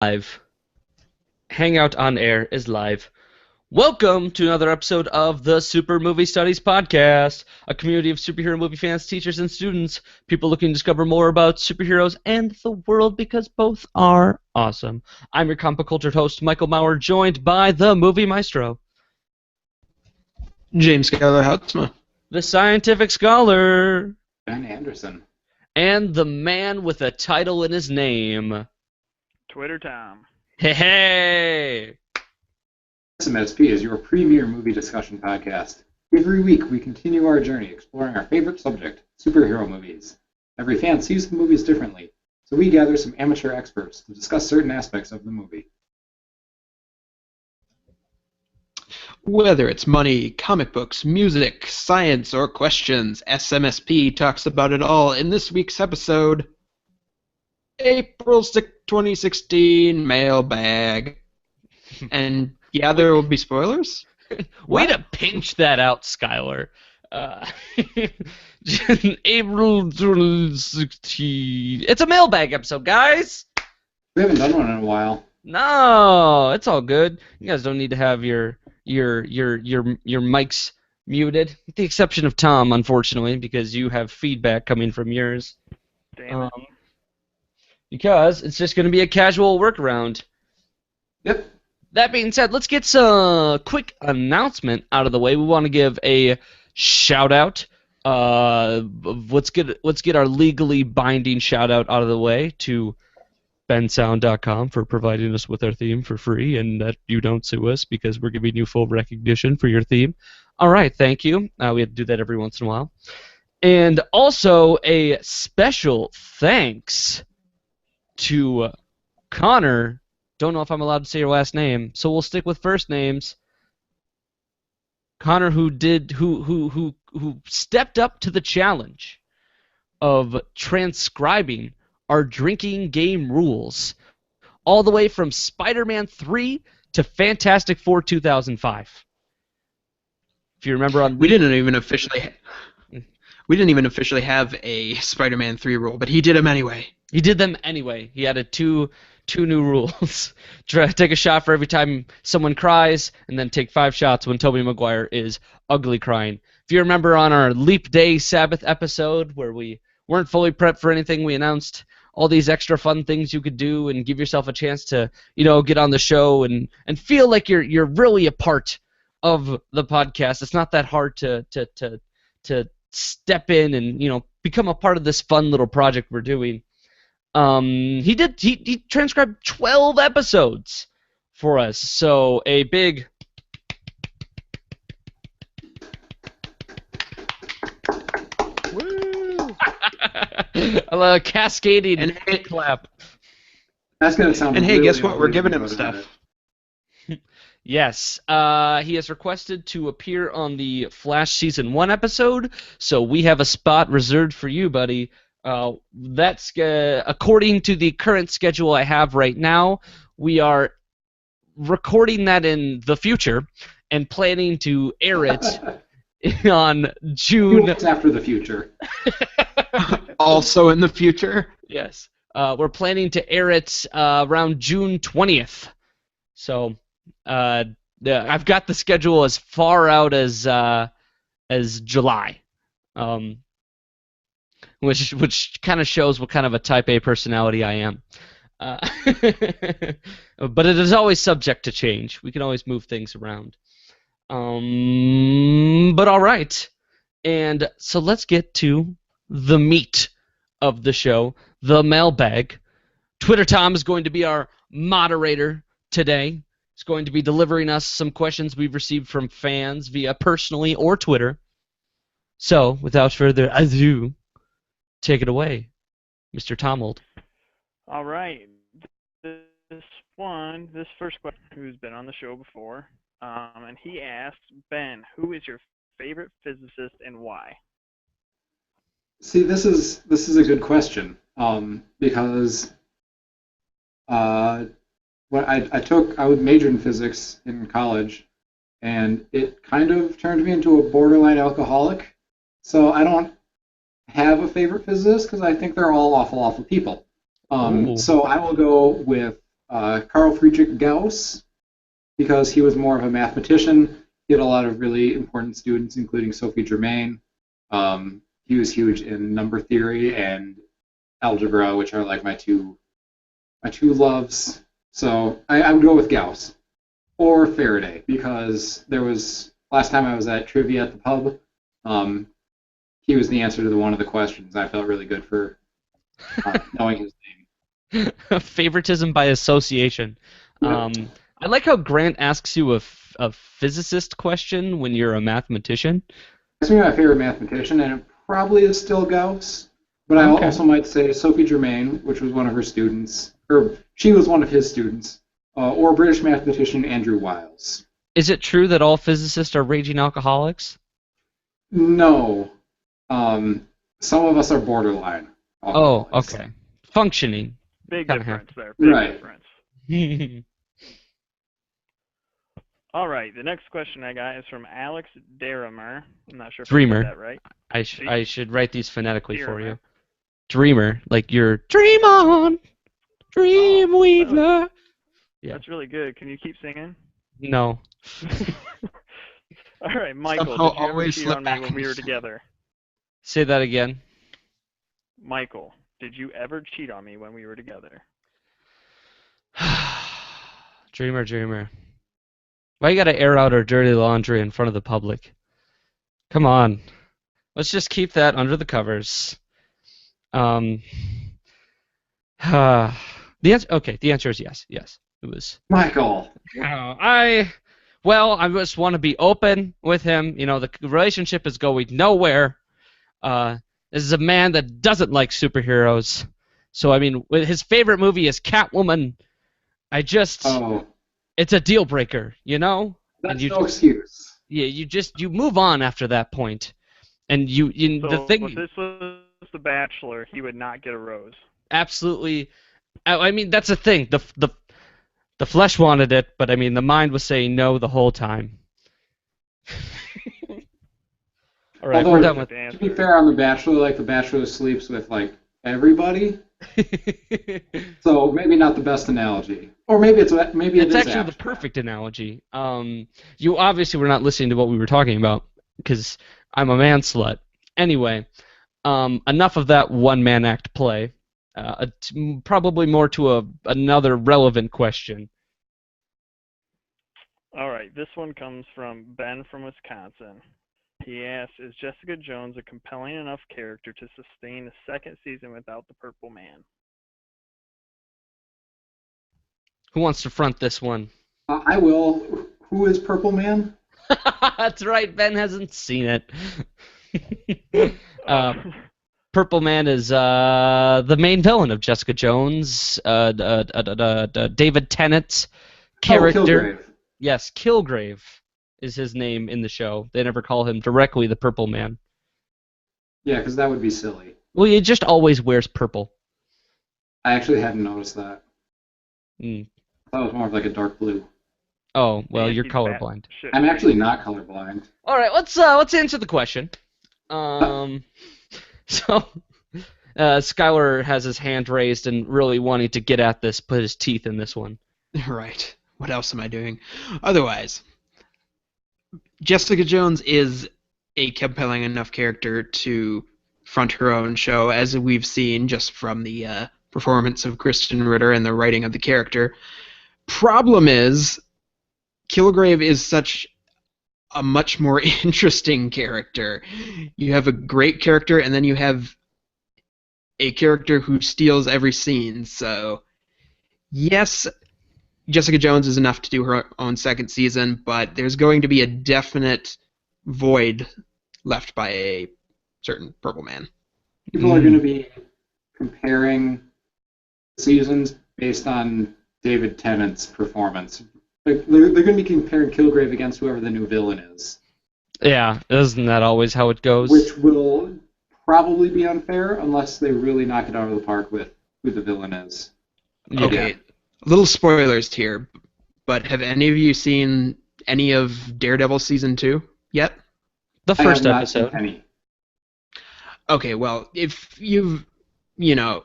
Live. Hangout on Air is live. Welcome to another episode of the Super Movie Studies Podcast, a community of superhero movie fans, teachers, and students, people looking to discover more about superheroes and the world because both are awesome. I'm your comic cultured host, Michael Maurer, joined by the movie maestro, James Geller Houtsma. the scientific scholar, Ben Anderson. and the man with a title in his name. Twitter Tom. Hey, hey! SMSP is your premier movie discussion podcast. Every week, we continue our journey exploring our favorite subject, superhero movies. Every fan sees the movies differently, so we gather some amateur experts to discuss certain aspects of the movie. Whether it's money, comic books, music, science, or questions, SMSP talks about it all in this week's episode. April 6, 2016 Mailbag. And yeah, there will be spoilers. Way to pinch that out, Skylar. April 16. It's a mailbag episode, guys. We haven't done one in a while. No, it's all good. You guys don't need to have your mics muted, with the exception of Tom, unfortunately, because you have feedback coming from yours. Damn it. Because it's just going to be a casual workaround. Yep. That being said, let's get some quick announcement out of the way. We want to give a shout out. Let's get our legally binding shout out of the way to bensound.com for providing us with our theme for free, and that you don't sue us because we're giving you full recognition for your theme. All right, thank you. We have to do that every once in a while. And also a special thanks to Connor. Don't know if I'm allowed to say your last name, so we'll stick with first names. Connor, who stepped up to the challenge of transcribing our drinking game rules, all the way from Spider-Man 3 to Fantastic Four 2005. If you remember, We didn't even officially have a Spider-Man 3 rule, but he did them anyway. He did them anyway. He added two new rules. Take a shot for every time someone cries, and then take 5 shots when Tobey Maguire is ugly crying. If you remember on our Leap Day Sabbath episode where we weren't fully prepped for anything, we announced all these extra fun things you could do and give yourself a chance to, get on the show and feel like you're really a part of the podcast. It's not that hard to step in and, become a part of this fun little project we're doing. He transcribed 12 episodes for us, so a big Woo! a cascading And hey, clap. That's going to sound and hey, really guess what? We're ugly giving when him you go to stuff. edit. Yes, he has requested to appear on the Flash Season 1 episode, so we have a spot reserved for you, buddy. That's according to the current schedule I have right now. We are recording that in the future and planning to air it on June. What's after the future? Also in the future. Yes, we're planning to air it around June 20th. So I've got the schedule as far out as July. Which kind of shows what kind of a Type A personality I am. But it is always subject to change. We can always move things around. But all right. And so let's get to the meat of the show, the mailbag. Twitter Tom is going to be our moderator today. He's going to be delivering us some questions we've received from fans via personally or Twitter. So, without further ado, take it away, Mr. Tomold. All right. This first question, who's been on the show before, and he asked, Ben, who is your favorite physicist and why? See, this is a good question because when I majored in physics in college, and it kind of turned me into a borderline alcoholic. So I don't have a favorite physicist because I think they're all awful people. So I will go with Carl Friedrich Gauss, because he was more of a mathematician. He had a lot of really important students, including Sophie Germain. He was huge in number theory and algebra, which are like my two loves. So I would go with Gauss or Faraday, because there was last time I was at trivia at the pub. He was the answer to one of the questions. I felt really good for knowing his name. Favoritism by association. Yep. I like how Grant asks you a physicist question when you're a mathematician. That's my favorite mathematician, and it probably is still Gauss. But I Okay. also might say Sophie Germain, which was one of her students, or she was one of his students, or British mathematician Andrew Wiles. Is it true that all physicists are raging alcoholics? No, some of us are borderline Oh, alcoholics. okay. Functioning. Big Kinda difference there. Big Right. difference. All right. The next question I got is from Alex Derimer. I'm not sure if I Dreamer. said that right. I should write these phonetically for you. Dreamer. Dreamer, like your dream on, dream Oh, weaver. Yeah. That's really good. Can you keep singing? No. All right, Michael. Somehow Did you ever always cheat slip on me back when in we the were song. together? Say that again. Michael, did you ever cheat on me when we were together? Dreamer, dreamer. Why you gotta air out our dirty laundry in front of the public? Come on. Let's just keep that under the covers. The answer is yes. Yes. It was. Michael. I just want to be open with him. You know, the relationship is going nowhere. This is a man that doesn't like superheroes. So, I mean, his favorite movie is Catwoman. Oh, It's a deal breaker, you know? And that's no excuse. you move on after that point. And So the if thing, this was The Bachelor, he would not get a rose. absolutely, I mean, that's the thing. The flesh wanted it, but I mean, the mind was saying no the whole time. All right, we're Although, done with. to be fair, on The Bachelor, like The Bachelor sleeps with like everybody, so maybe not the best analogy. Or maybe it It's is actually the after that. perfect analogy. You obviously were not listening to what we were talking about because I'm a man slut. Anyway, enough of that one-man act play. Probably more to another relevant question. All right, this one comes from Ben from Wisconsin. He asks, is Jessica Jones a compelling enough character to sustain a second season without the Purple Man? Who wants to front this one? I will. Who is Purple Man? That's right, Ben hasn't seen it. Purple Man is the main villain of Jessica Jones, David Tennant's character. Oh, Kilgrave. Yes, Kilgrave is his name in the show. They never call him directly the Purple Man. Yeah, because that would be silly. Well, he just always wears purple. I actually hadn't noticed that. Mm. I thought it was more of like a dark blue. Oh, well, And you're he's colorblind. batshit I'm actually crazy. not colorblind. All right, let's answer the question. So Skylar has his hand raised and really wanting to get at this, put his teeth in this one. Right. What else am I doing? Otherwise, Jessica Jones is a compelling enough character to front her own show, as we've seen just from the performance of Kristen Ritter and the writing of the character. Problem is, Kilgrave is such a much more interesting character. You have a great character, and then you have a character who steals every scene. So, yes, Jessica Jones is enough to do her own second season, but there's going to be a definite void left by a certain Purple Man. People are going to be comparing seasons based on David Tennant's performance. Like, they're going to be comparing Kilgrave against whoever the new villain is, Yeah, isn't that always how it goes? which will probably be unfair unless they really knock it out of the park with who the villain is. Yeah. Okay, little spoilers here, but have any of you seen any of Daredevil season 2 yet? The I first have not seen episode. any. Okay, well, if you've, you know,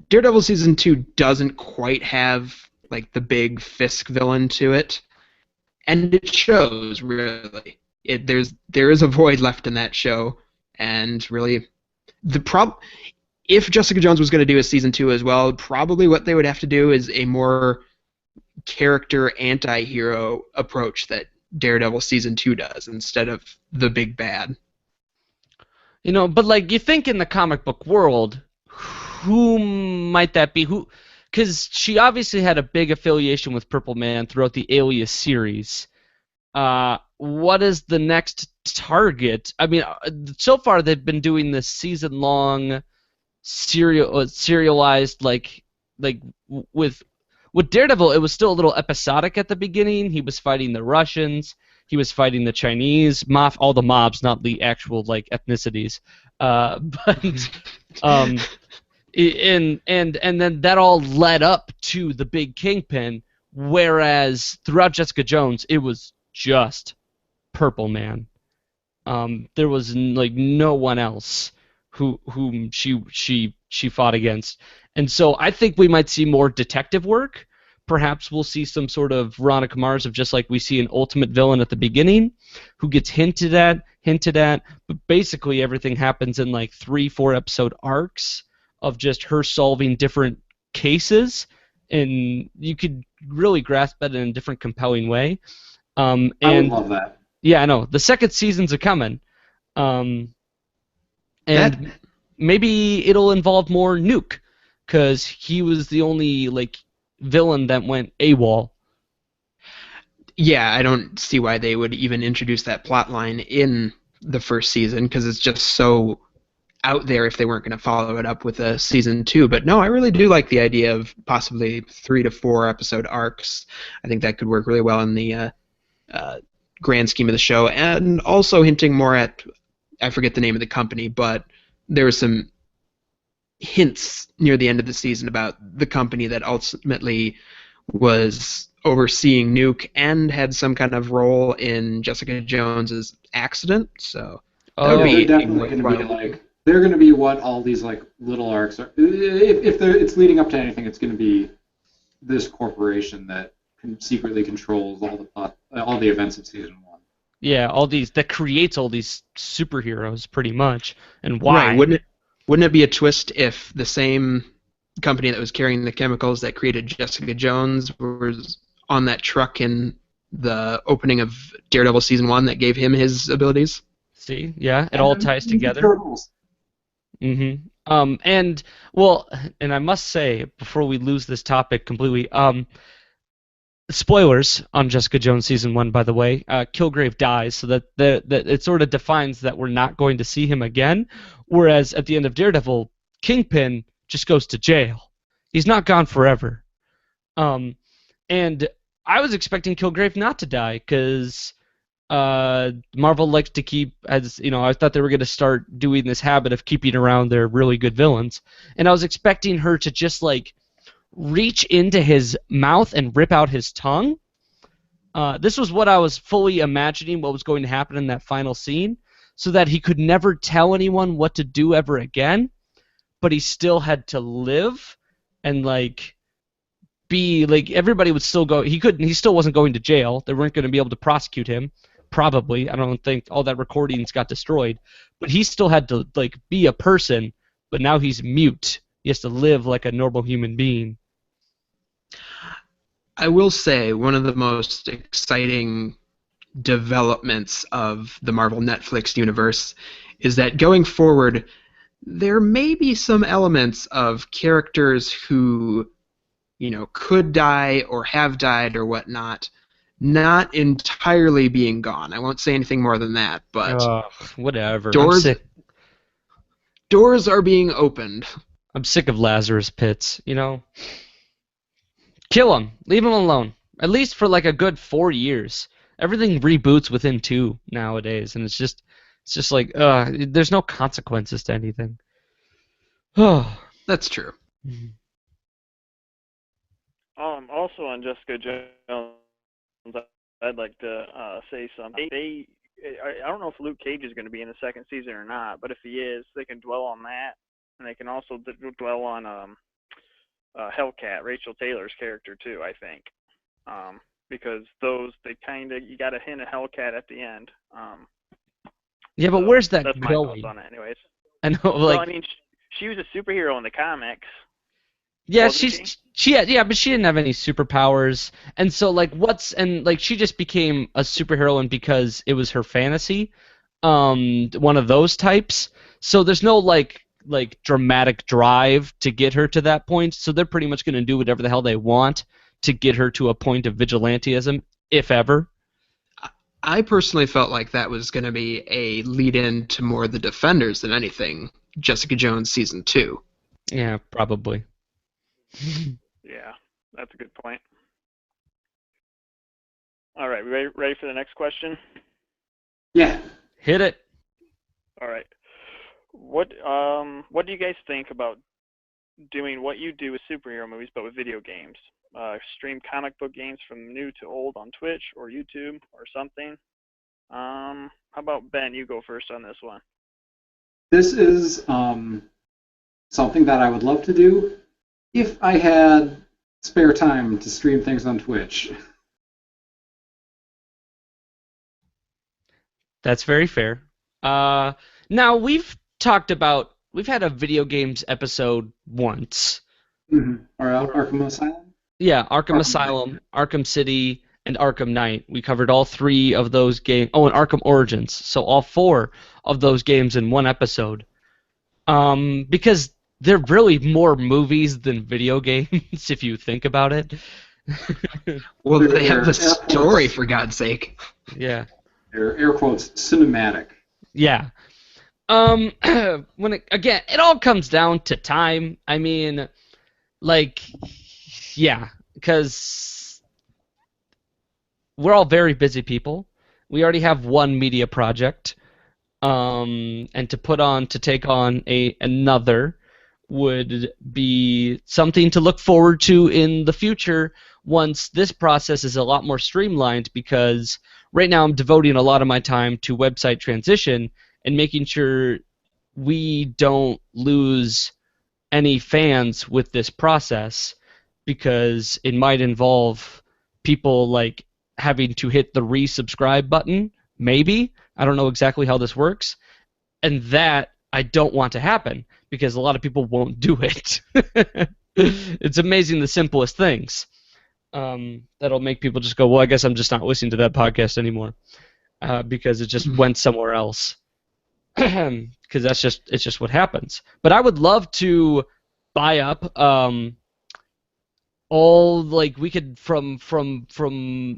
Daredevil season 2 doesn't quite have like the big Fisk villain to it, and it shows really. There is a void left in that show, and really the if Jessica Jones was going to do a season 2 as well, probably what they would have to do is a more character anti-hero approach that Daredevil season 2 does instead of the big bad. But like you think in the comic book world, who might that be? Who? Because she obviously had a big affiliation with Purple Man throughout the Alias series. What is the next target? I mean, so far they've been doing this season-long serialized with Daredevil. It was still a little episodic at the beginning. He was fighting the Russians. He was fighting the Chinese, all the mobs, not the actual like ethnicities. But um, and then that all led up to the big Kingpin. Whereas throughout Jessica Jones, it was just Purple Man. There was like no one else whom she fought against, and so I think we might see more detective work. Perhaps we'll see some sort of Veronica Mars of just like we see an ultimate villain at the beginning, who gets hinted at, but basically everything happens in like 3-4 episode arcs of just her solving different cases, and you could really grasp that in a different, compelling way. I would And love that. yeah, I know the second season's a coming. Um, and maybe it'll involve more Nuke, because he was the only like villain that went AWOL. Yeah, I don't see why they would even introduce that plot line in the first season because it's just so out there if they weren't going to follow it up with a season 2. But no, I really do like the idea of possibly 3 to 4 episode arcs. I think that could work really well in the grand scheme of the show, and also hinting more at, I forget the name of the company, but there were some hints near the end of the season about the company that ultimately was overseeing Nuke and had some kind of role in Jessica Jones's accident. So that would Yeah, they're be a definitely going to be worthwhile. like they're going to be what all these like little arcs are. If it's leading up to anything, it's going to be this corporation that secretly controls all the events of season 1. Yeah, all these that creates all these superheroes pretty much, and Right? why? Wouldn't it be a twist if the same company that was carrying the chemicals that created Jessica Jones was on that truck in the opening of Daredevil season 1 that gave him his abilities? See, yeah, it And all then ties Ninja together. Turtles. And well, and I must say before we lose this topic completely, spoilers on Jessica Jones season 1, by the way. Kilgrave dies, so that it sort of defines that we're not going to see him again. Whereas at the end of Daredevil, Kingpin just goes to jail. He's not gone forever. Um, and I was expecting Kilgrave not to die because Marvel likes to keep, as you know, I thought they were going to start doing this habit of keeping around their really good villains, and I was expecting her to just like reach into his mouth and rip out his tongue. This was what I was fully imagining what was going to happen in that final scene, so that he could never tell anyone what to do ever again, but he still had to live and like be like everybody would still go. He still wasn't going to jail. They weren't going to be able to prosecute him. Probably, I don't think all that recordings got destroyed, but he still had to like be a person. But now he's mute. He has to live like a normal human being. I will say one of the most exciting developments of the Marvel Netflix universe is that going forward, there may be some elements of characters who, could die or have died or whatnot, not entirely being gone. I won't say anything more than that, but Ugh, whatever. I'm doors sick. doors are being opened. I'm sick of Lazarus Pits. Kill him. Leave him alone. At least for like a good 4 years. Everything reboots within 2 nowadays, and it's just like, there's no consequences to anything. Oh. That's true. Also on Jessica Jones, I'd like to say something. I don't know if Luke Cage is going to be in the second season or not, but if he is, they can dwell on that, and they can also dwell on Hellcat, Rachel Taylor's character too. I think, because you got a hint of Hellcat at the end. Yeah, but So where's that that's my going? thoughts on it, anyways. I know, Well, I like, mean, she was a superhero in the comics. yeah, Wasn't she had, yeah, but she didn't have any superpowers, and so like she just became a superheroine because it was her fantasy, one of those types. So there's no like dramatic drive to get her to that point. So they're pretty much gonna do whatever the hell they want to get her to a point of vigilantism, if ever. I personally felt like that was going to be a lead-in to more of the Defenders than anything. Jessica Jones season 2. Yeah, probably. Yeah, that's a good point. All right, we ready for the next question? Yeah. Hit it. All right. What do you guys think about doing what you do with superhero movies, but with video games? Stream comic book games from new to old on Twitch or YouTube or something. How about Ben? You go first on this one. This is something that I would love to do if I had spare time to stream things on Twitch. That's very fair. Now we've had a video games episode once. Mm-hmm. Or Arkham Asylum? Yeah, Arkham Arkham Asylum, Arkham City, and Arkham Knight. We covered all three of those games. Oh, and Arkham Origins. So all four of those games in one episode. Because they're really more movies than video games, if you think about it. Well, They're- they have they're the story, for God's sake. Yeah. They're air quotes cinematic. Yeah. It all comes down to time. I mean, like, yeah, because we're all very busy people. We already have one media project, and to take on another would be something to look forward to in the future once this process is a lot more streamlined, because right now I'm devoting a lot of my time to website transition and making sure we don't lose any fans with this process, because it might involve people like having to hit the resubscribe button, maybe. I don't know exactly how this works, and that I don't want to happen because a lot of people won't do it. It's amazing the simplest things that'll make people just go, well, I guess I'm just not listening to that podcast anymore because it just went somewhere else. Because it's just what happens. But I would love to buy up all, like, we could from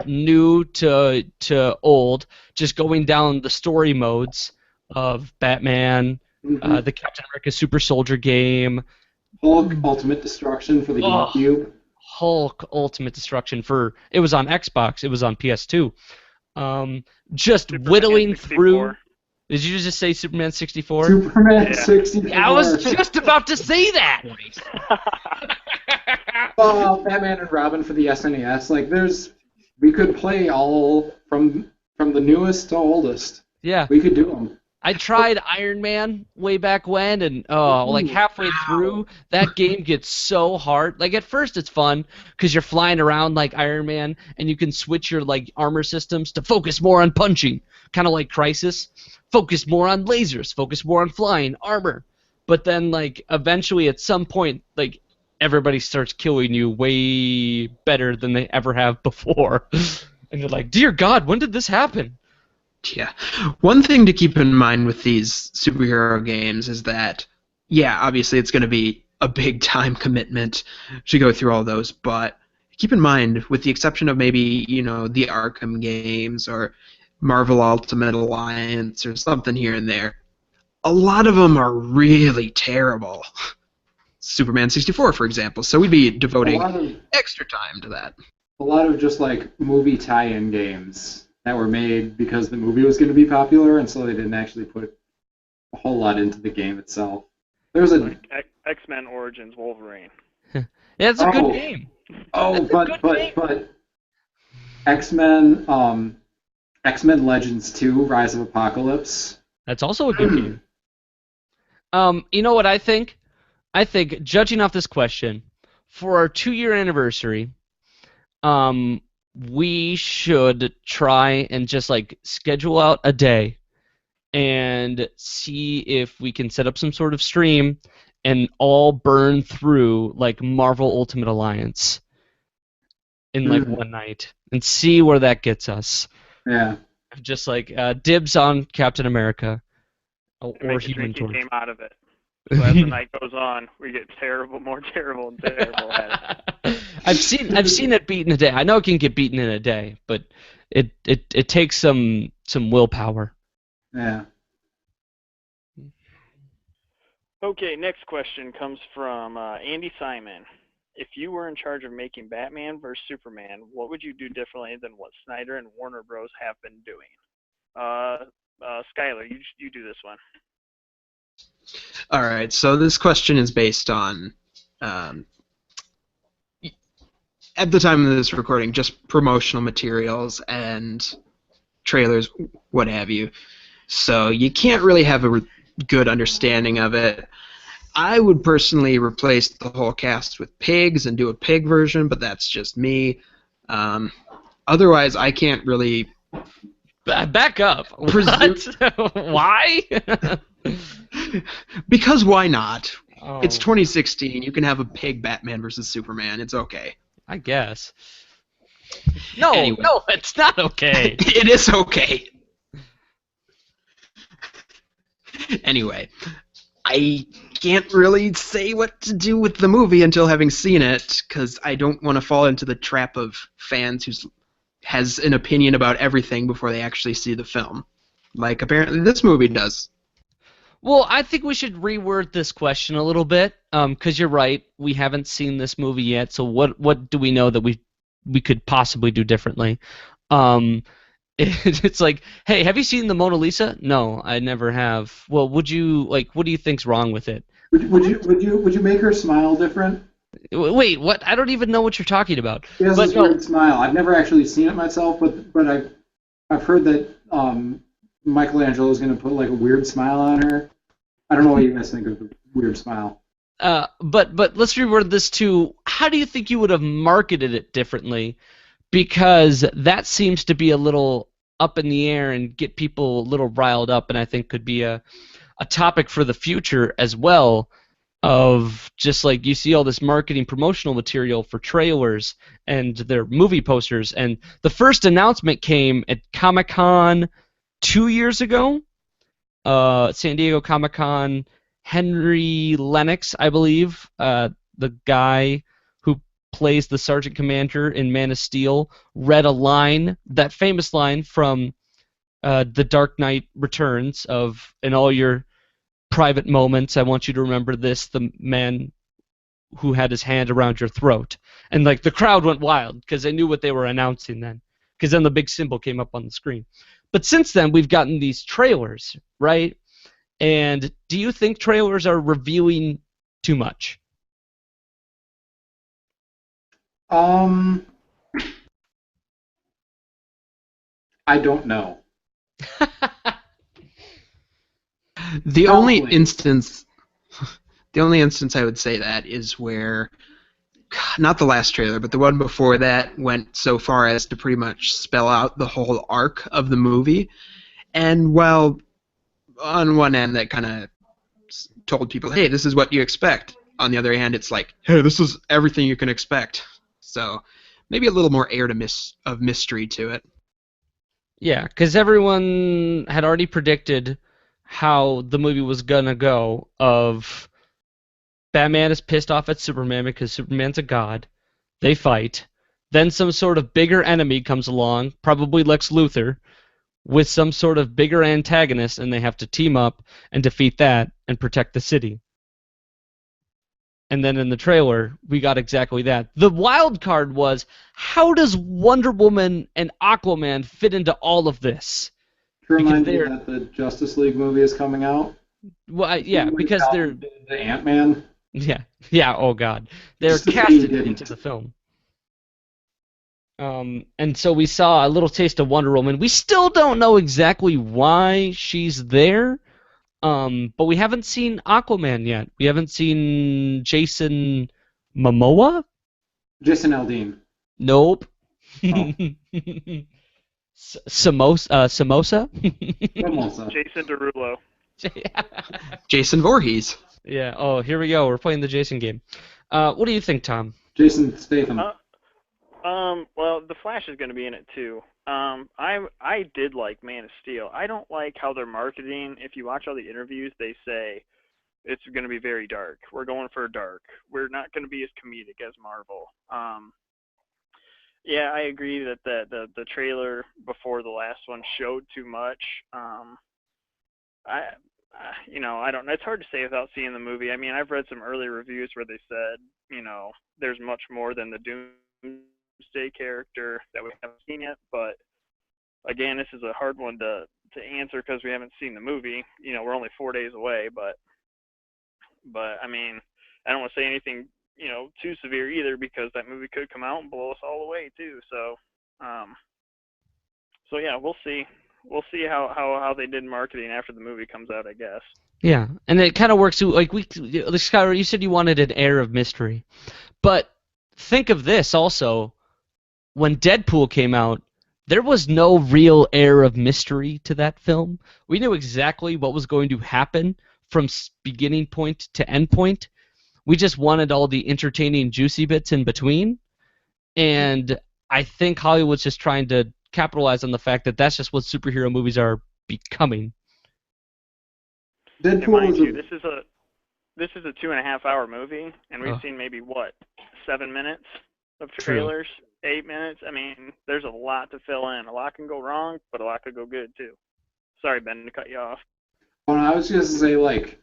new to old, just going down the story modes of Batman, Mhm. the Captain America Super Soldier game, Hulk Ultimate Destruction for the Oh. GameCube. Hulk Ultimate Destruction it was on Xbox, it was on PS2. Just Superman whittling 64. through. Did you just say Superman 64? Superman Yeah. 64. I was just about to say that. Batman and Robin for the SNES. Like, we could play all from the newest to oldest. Yeah, We could do them. I tried Iron Man way back when, and like halfway through, that game gets so hard. Like, at first it's fun because you're flying around like Iron Man, and you can switch your like armor systems to focus more on punching, kind of like Crisis. Focus more on lasers, focus more on flying, armor. But then, like, eventually at some point, like, everybody starts killing you way better than they ever have before. And you're like, dear God, when did this happen? Yeah. One thing to keep in mind with these superhero games is that, yeah, obviously it's going to be a big time commitment to go through all those, but keep in mind, with the exception of maybe, the Arkham games or Marvel Ultimate Alliance or something here and there, a lot of them are really terrible. Superman 64, for example. So we'd be A devoting lot of extra time to that. just like movie tie-in games that were made because the movie was going to be popular, and so they didn't actually put a whole lot into the game itself. There's a Like X-Men Origins Wolverine. Yeah, it's a good Oh. game. oh, That's a good game. but X-Men Legends 2: Rise of Apocalypse. That's also a good game. You know what I think? I think, judging off this question, for our 2-year anniversary, um, we should try and just like schedule out a day and see if we can set up some sort of stream and all burn through like Marvel Ultimate Alliance in like Mm, one night and see where that gets us. yeah. Just like dibs on Captain America And or make a Human drinking Torch. game out of it. So as the night goes on, we get terrible, more terrible and terrible at it. I've seen it beaten a day. I know it can get beaten in a day, but it takes some willpower. Yeah. Okay, next question comes from Andy Simon. If you were in charge of making Batman vs Superman, what would you do differently than what Snyder and Warner Bros. Have been doing? Skylar, you do this one. All right, so this question is based on, at the time of this recording, just promotional materials and trailers, what have you. So you can't really have a good understanding of it. I would personally replace the whole cast with pigs and do a pig version, but that's just me. Otherwise, I can't really... Back up. What? Why? Because why not? Oh, It's 2016. You can have a pig Batman versus Superman. It's okay. I guess. No, Anyway. no, it's not okay. It is okay. Anyway, I can't really say what to do with the movie until having seen it, because I don't want to fall into the trap of fans who has an opinion about everything before they actually see the film. Like, apparently this movie does. Well, I think we should reword this question a little bit, because you're right. We haven't seen this movie yet, so what do we know that we could possibly do differently? It's like, hey, have you seen the Mona Lisa? No, I never have. Well, would you like? What do you think's wrong with it? Would you make her smile different? Wait, what? I don't even know what you're talking about. She has But this no, weird smile. I've never actually seen it myself, but I've heard that Michelangelo is going to put like a weird smile on her. I don't know what you guys think of the weird smile. but let's reword this to how do you think you would have marketed it differently? Because that seems to be a little up in the air and get people a little riled up, and I think could be a topic for the future as well. Of just like you see all this marketing promotional material for trailers and their movie posters, and the first announcement came at Comic-Con 2 years ago, San Diego Comic-Con. Henry Lennox, I believe, the guy who plays the Sergeant Commander in Man of Steel, read a line, that famous line from The Dark Knight Returns of, in all your private moments, I want you to remember this, the man who had his hand around your throat. And like the crowd went wild because they knew what they were announcing then, because then the big symbol came up on the screen. But since then, we've gotten these trailers, right? And do you think trailers are revealing too much? I don't know. The only Probably. instance I would say that is where, not the last trailer, but the one before that went so far as to pretty much spell out the whole arc of the movie. And while on one end that kind of told people, hey, this is what you expect. On the other hand, it's like, hey, this is everything you can expect. So maybe a little more air of mystery to it. Yeah, because everyone had already predicted how the movie was gonna go. Of Batman is pissed off at Superman because Superman's a god. They fight. Then some sort of bigger enemy comes along, probably Lex Luthor, with some sort of bigger antagonist, and they have to team up and defeat that and protect the city. And then in the trailer, we got exactly that. The wild card was, how does Wonder Woman and Aquaman fit into all of this? To Because remind you they're, that the Justice League movie is coming out. well, yeah, because they're, The Ant-Man. yeah, oh god, they're Just 'cause they casted didn't. into the film. And so we saw a little taste of Wonder Woman. We still don't know exactly why she's there, but we haven't seen Aquaman yet. We haven't seen Jason Momoa? Jason Aldean. Nope. Oh. Samosa? Mimosa. Jason Derulo. Jason Voorhees. Yeah. Oh, here we go. We're playing the Jason game. What do you think, Tom? Jason Statham. Well, The Flash is going to be in it too. I did like Man of Steel. I don't like how they're marketing. If you watch all the interviews, they say it's going to be very dark. We're going for dark. We're not going to be as comedic as Marvel. Yeah, I agree that the trailer before the last one showed too much. I don't know. It's hard to say without seeing the movie. I mean, I've read some early reviews where they said, there's much more than the Doomsday character that we haven't seen yet. But again, this is a hard one to answer because we haven't seen the movie. We're only 4 days away. But I mean, I don't want to say anything too severe either because that movie could come out and blow us all away too. So yeah, we'll see. We'll see how they did marketing after the movie comes out, I guess. Yeah, and it kind of works. Like Scott, you said you wanted an air of mystery, but think of this also. When Deadpool came out, there was no real air of mystery to that film. We knew exactly what was going to happen from beginning point to end point. We just wanted all the entertaining, juicy bits in between, and I think Hollywood's just trying to capitalize on the fact that that's just what superhero movies are becoming. Deadpool and mind is you, this is a 2.5-hour movie, and we've seen maybe 7 minutes of trailers, 8 minutes. I mean, there's a lot to fill in. A lot can go wrong, but a lot could go good too. Sorry, Ben, to cut you off. Well, I was just going to say,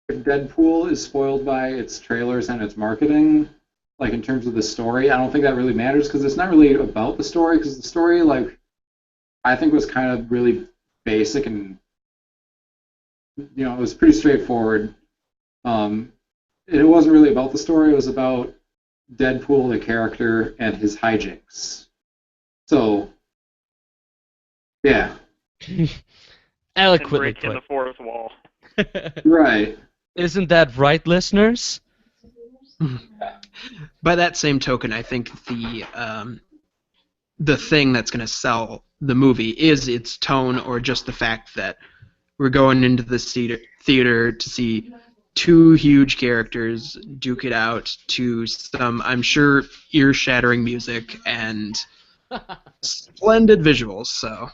if Deadpool is spoiled by its trailers and its marketing, in terms of the story, I don't think that really matters because it's not really about the story. Because the story, I think was kind of really basic and, it was pretty straightforward. It wasn't really about the story. It was about Deadpool, the character, and his hijinks. So, yeah. Eloquently breaking the fourth wall. Right. Isn't that right, listeners? By that same token, I think the thing that's going to sell the movie is its tone, or just the fact that we're going into the theater to see two huge characters duke it out to some, I'm sure, ear-shattering music and splendid visuals. So,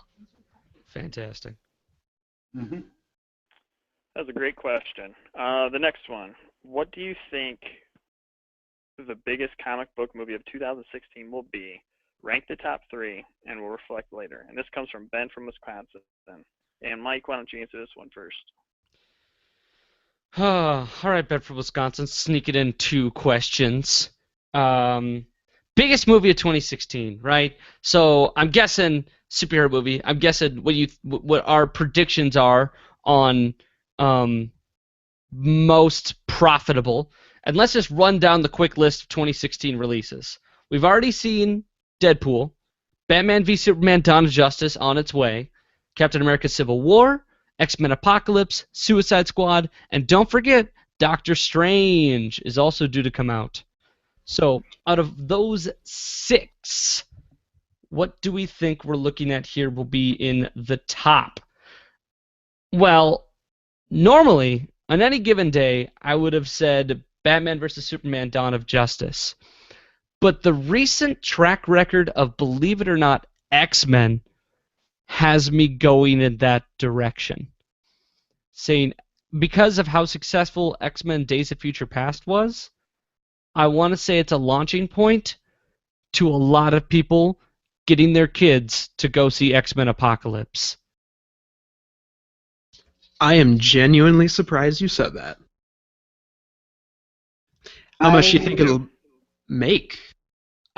fantastic. Mm-hmm. That's a great question. The next one. What do you think the biggest comic book movie of 2016 will be? Rank the top 3, and we'll reflect later. And this comes from Ben from Wisconsin. And Mike, why don't you answer this one first? All right, Ben from Wisconsin. Sneak it in 2 questions. Biggest movie of 2016, right? So I'm guessing superhero movie. I'm guessing what our predictions are on most profitable. And let's just run down the quick list of 2016 releases. We've already seen Deadpool, Batman v Superman: Dawn of Justice on its way, Captain America: Civil War, X-Men: Apocalypse, Suicide Squad, and don't forget, Doctor Strange is also due to come out. So, out of those 6, what do we think we're looking at here will be in the top? Well, normally, on any given day, I would have said Batman vs. Superman: Dawn of Justice. But the recent track record of, believe it or not, X-Men has me going in that direction. Saying, because of how successful X-Men Days of Future Past was, I want to say it's a launching point to a lot of people getting their kids to go see X-Men Apocalypse. I am genuinely surprised you said that. How much do you think it'll make?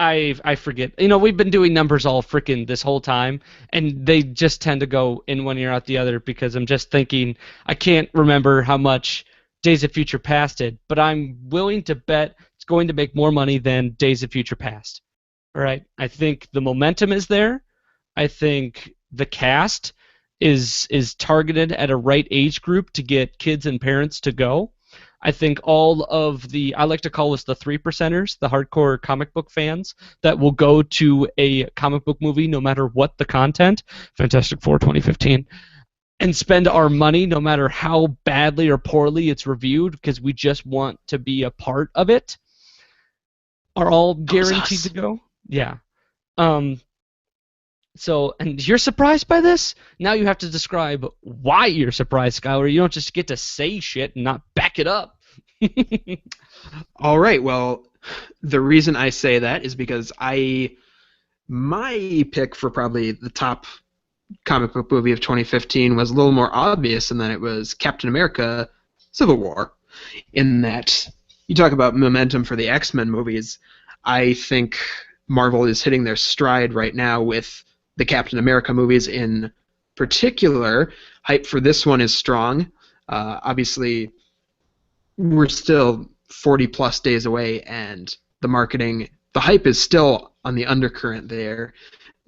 I forget. We've been doing numbers all frickin' this whole time, and they just tend to go in one ear out the other because I'm just thinking I can't remember how much Days of Future Past did, but I'm willing to bet it's going to make more money than Days of Future Past. All right? I think the momentum is there. I think the cast is targeted at a right age group to get kids and parents to go. I think all of I like to call us the 3%ers, the hardcore comic book fans that will go to a comic book movie no matter what the content, Fantastic Four 2015, and spend our money no matter how badly or poorly it's reviewed because we just want to be a part of it, are all That guaranteed to us. go. Yeah. Um, So, and you're surprised by this? Now you have to describe why you're surprised, Skylar. You don't just get to say shit and not back it up. All right. Well, the reason I say that is because my pick for probably the top comic book movie of 2015 was a little more obvious, and that it was Captain America: Civil War. In that, you talk about momentum for the X-Men movies. I think Marvel is hitting their stride right now with the Captain America movies in particular. Hype for this one is strong. Obviously, we're still 40 plus days away, and the hype is still on the undercurrent there.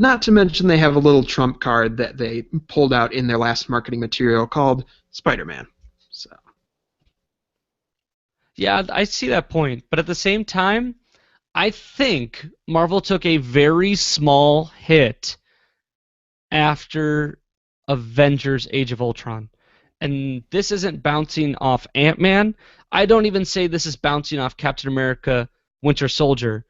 Not to mention they have a little trump card that they pulled out in their last marketing material called Spider-Man. So Yeah, I see that point, but at the same time, I think Marvel took a very small hit after Avengers Age of Ultron. And this isn't bouncing off Ant-Man. I don't even say this is bouncing off Captain America Winter Soldier.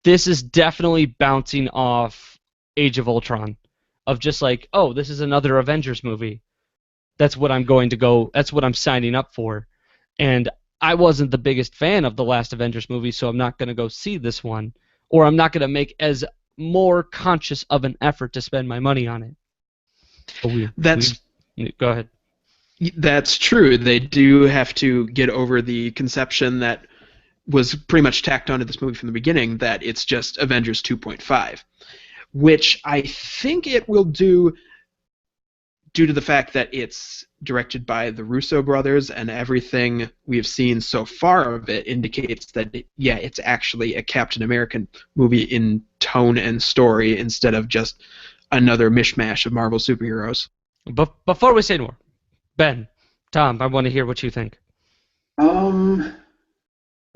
This is definitely bouncing off Age of Ultron. Of just like, oh, this is another Avengers movie. That's what I'm going to go. That's what I'm signing up for. And I wasn't the biggest fan of the last Avengers movie, so I'm not going to go see this one, or I'm not going to make as more conscious of an effort to spend my money on it. But we that's go ahead. that's true. They do have to get over the conception that was pretty much tacked onto this movie from the beginning that it's just Avengers 2.5, which I think it will do due to the fact that it's directed by the Russo brothers, and everything we have seen so far of it indicates that, yeah, it's actually a Captain American movie in tone and story instead of just another mishmash of Marvel superheroes. But before we say more, Ben, Tom, I want to hear what you think. Um,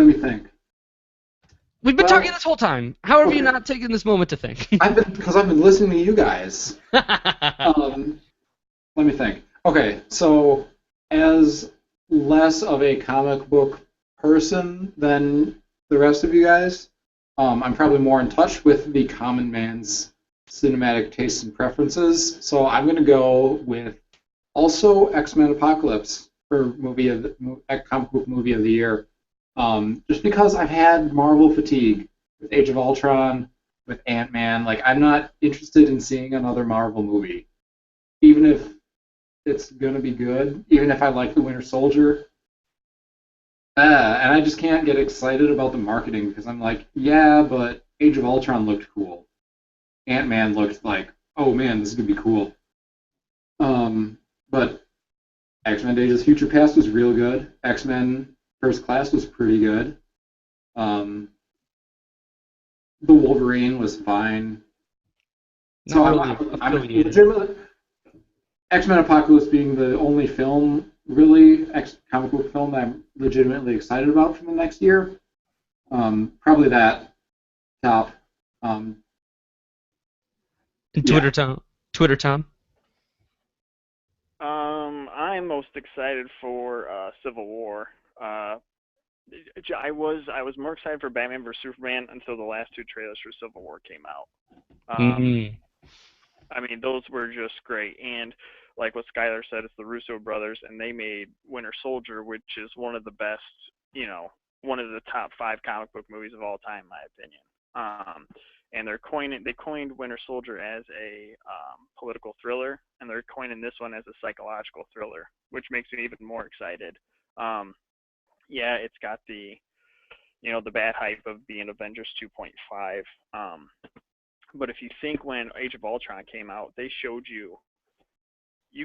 Let me think. We've been talking Well, this whole time. How have you okay. not taken this moment to think? Because I've been listening to you guys. Um, Let me think. Okay, so as less of a comic book person than the rest of you guys, I'm probably more in touch with the common man's cinematic tastes and preferences. So I'm going to go with also X-Men Apocalypse for comic book movie of the year. Just because I've had Marvel fatigue with Age of Ultron, with Ant-Man. Like I'm not interested in seeing another Marvel movie, even if it's gonna be good, even if I like the Winter Soldier. And I just can't get excited about the marketing because I'm like, yeah, but Age of Ultron looked cool. Ant-Man looked like, oh man, this is gonna be cool. But X-Men Days of Future Past was real good. X-Men First Class was pretty good. Um, the Wolverine was fine. So Not really I'm affiliated. legitimately X-Men Apocalypse being the only film, really, comic book film that I'm legitimately excited about for the next year. Probably that top. Um, And yeah. Twitter Tom. I'm most excited for Civil War. Uh, I was more excited for Batman vs Superman until the last two trailers for Civil War came out. Mm. I mean, those were just great. And like what Skylar said, it's the Russo brothers, and they made Winter Soldier, which is one of the best, one of the top five comic book movies of all time, in my opinion. And they coined Winter Soldier as a political thriller, and they're coining this one as a psychological thriller, which makes me even more excited. Um, yeah, it's got the bad hype of being Avengers 2.5. But if you think when Age of Ultron came out, they showed you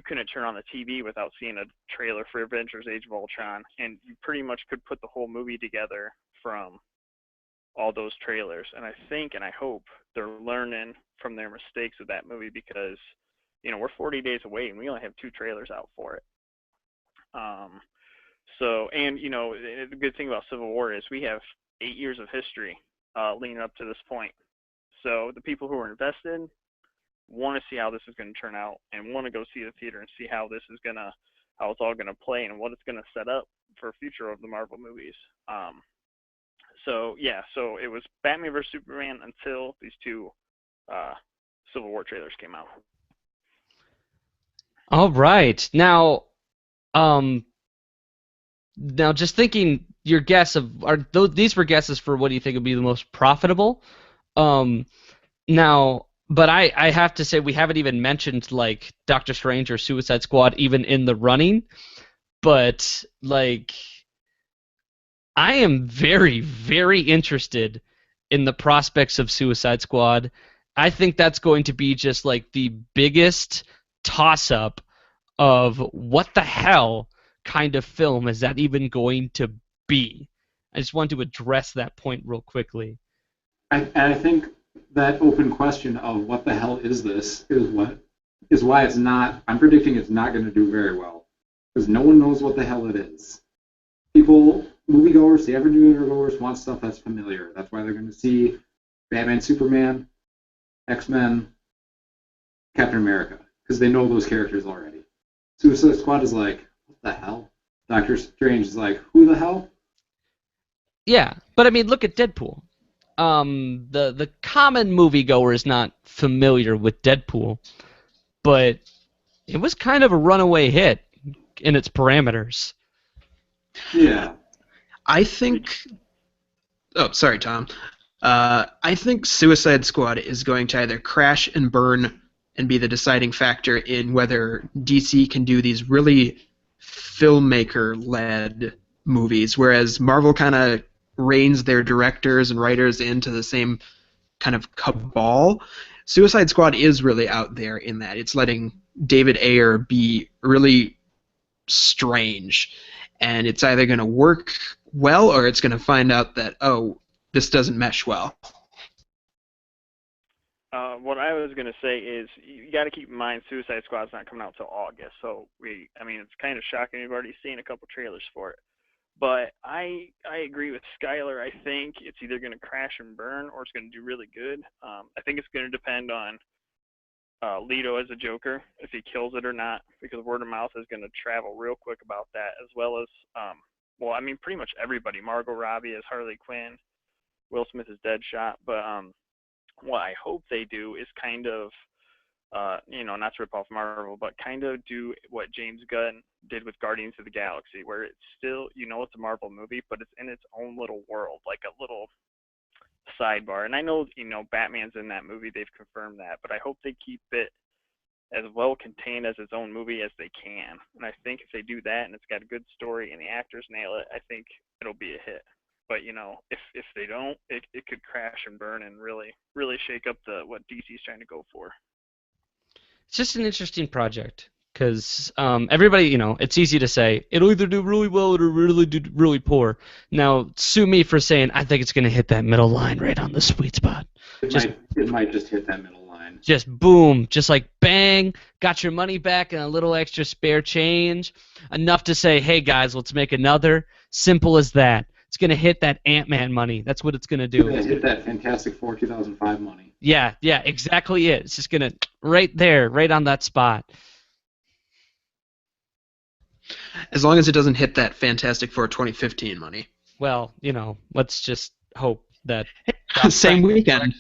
couldn't turn on the TV without seeing a trailer for Avengers Age of Ultron, and you pretty much could put the whole movie together from all those trailers. And I think and I hope they're learning from their mistakes of that movie because, we're 40 days away and we only have two trailers out for it. So, and the good thing about Civil War is we have 8 years of history leading up to this point. So the people who are invested want to see how this is going to turn out and want to go see the theater and see how it's all gonna play and what it's gonna set up for future of the Marvel movies. So yeah, so it was Batman vs Superman until these two Civil War trailers came out. All right. Now just thinking your guess of these were guesses for what do you think would be the most profitable? Um, but I have to say we haven't even mentioned like Doctor Strange or Suicide Squad even in the running. But like I am very, very interested in the prospects of Suicide Squad. I think that's going to be just like the biggest toss up of what the hell kind of film is that even going to be? I just want to address that point real quickly. I think that open question of what the hell is this is why it's not. I'm predicting it's not going to do very well because no one knows what the hell it is. Moviegoers, the average moviegoers want stuff that's familiar. That's why they're going to see Batman, Superman, X-Men, Captain America because they know those characters already. Suicide Squad is like, what the hell? Doctor Strange is like, who the hell? Yeah, but I mean, look at Deadpool. The common moviegoer is not familiar with Deadpool, but it was kind of a runaway hit in its parameters. Yeah. I think. Oh, sorry, Tom. I think Suicide Squad is going to either crash and burn and be the deciding factor in whether DC can do these really filmmaker-led movies, whereas Marvel kind of reins their directors and writers into the same kind of cabal. Suicide Squad is really out there in that. It's letting David Ayer be really strange, and it's either going to work well or it's going to find out that, oh, this doesn't mesh well. What I was gonna say is you got to keep in mind Suicide Squad's not coming out till August, so it's kind of shocking we've already seen a couple trailers for it. But I agree with Skylar. I think it's either gonna crash and burn or it's gonna do really good. I think it's gonna depend on Leto as a Joker, if he kills it or not, because word of mouth is gonna travel real quick about that, as well as pretty much everybody. Margot Robbie as Harley Quinn, Will Smith is Deadshot, but what I hope they do is kind of, not to rip off Marvel, but kind of do what James Gunn did with Guardians of the Galaxy, where it's still, it's a Marvel movie, but it's in its own little world, like a little sidebar. And I know, Batman's in that movie, they've confirmed that, but I hope they keep it as well contained as its own movie as they can. And I think if they do that and it's got a good story and the actors nail it, I think it'll be a hit. But if they don't, it could crash and burn and really shake up what DC's trying to go for. It's just an interesting project because everybody, it's easy to say it'll either do really well or really do really poor. Now, sue me for saying I think it's going to hit that middle line right on the sweet spot. It might just hit that middle line. Just boom, just like bang, got your money back and a little extra spare change, enough to say, hey guys, let's make another. Simple as that. It's going to hit that Ant-Man money. That's what it's going to do. It's hit that Fantastic Four 2005 money. Yeah, exactly it. It's just going to, right there, right on that spot. As long as it doesn't hit that Fantastic Four 2015 money. Well, let's just hope that... Same weekend.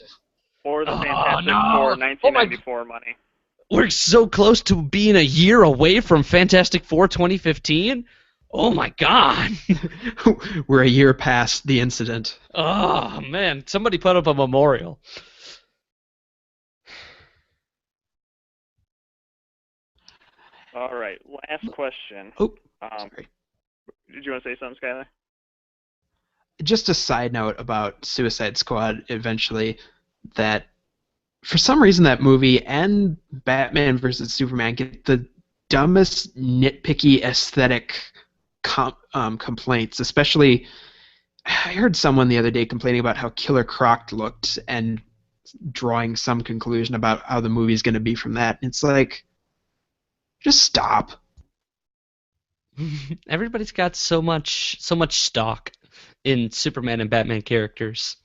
Or the Fantastic Four 1994 money. We're so close to being a year away from Fantastic Four 2015? Oh my God! We're a year past the incident. Oh man, somebody put up a memorial. All right, last question. Oh, sorry. Did you want to say something, Skylar? Just a side note about Suicide Squad eventually, that for some reason that movie and Batman vs. Superman get the dumbest nitpicky aesthetic complaints, especially I heard someone the other day complaining about how Killer Croc looked and drawing some conclusion about how the movie's going to be from that. It's like, just stop. Everybody's got so much stock in Superman and Batman characters.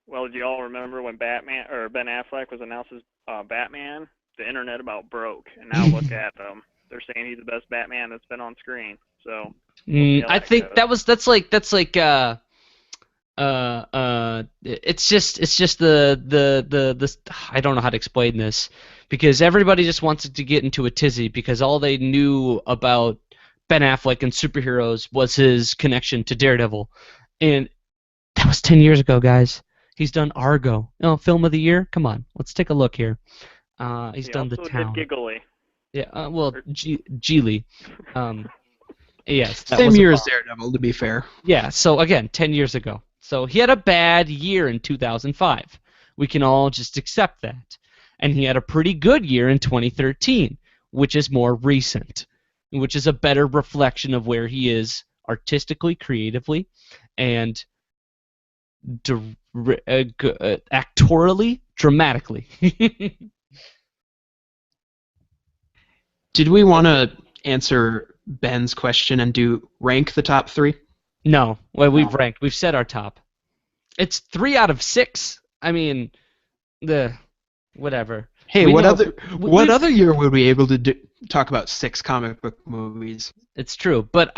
Well, do you all remember when Batman or Ben Affleck was announced as Batman? The internet about broke, and now look at them. They're saying he's the best Batman that's been on screen. So we'll see how I that think goes. that's like it's just the I don't know how to explain this because everybody just wants to get into a tizzy because all they knew about Ben Affleck and superheroes was his connection to Daredevil, and that was 10 years ago, guys. He's done Argo. Oh, film of the year. Come on, let's take a look here. He's He done The also did Town. Giggly. Yeah. Well, Or- Geely. Yes, that Same was a year as bomb. Daredevil, to be fair. Yeah, so again, 10 years ago. So he had a bad year in 2005. We can all just accept that. And he had a pretty good year in 2013, which is more recent, which is a better reflection of where he is artistically, creatively, and actorally, dramatically. Did we want to answer Ben's question and do rank the top 3? No, well, we've No. ranked. We've set our top. It's 3 out of 6. I mean, whatever. Hey, We what know- other we- what we- other year would we be able to talk about 6 comic book movies? It's true, but